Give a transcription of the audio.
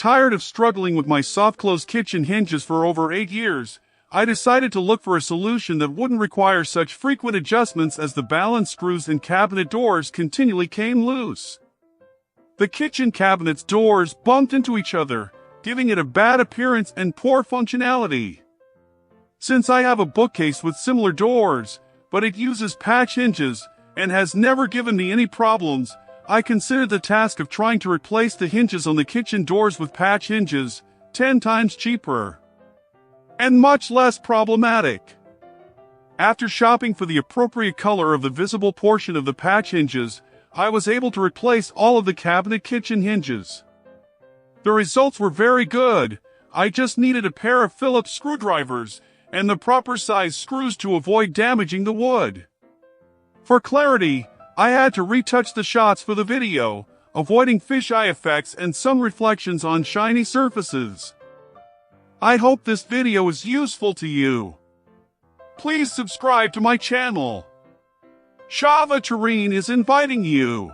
tired of struggling with my soft-close kitchen hinges for over 8 years, I decided to look for a solution that wouldn't require such frequent adjustments as the balance screws in cabinet doors continually came loose. The kitchen cabinet's doors bumped into each other, giving it a bad appearance and poor functionality. Since I have a bookcase with similar doors, but it uses patch hinges and has never given me any problems, I considered the task of trying to replace the hinges on the kitchen doors with patch hinges 10 times cheaper and much less problematic. After shopping for the appropriate color of the visible portion of the patch hinges, I was able to replace all of the cabinet kitchen hinges. The results were very good. I just needed a pair of Phillips screwdrivers and the proper size screws to avoid damaging the wood. For clarity, I had to retouch the shots for the video, avoiding fisheye effects and some reflections on shiny surfaces. I hope this video is useful to you. Please subscribe to my channel. Shava Tareen is inviting you.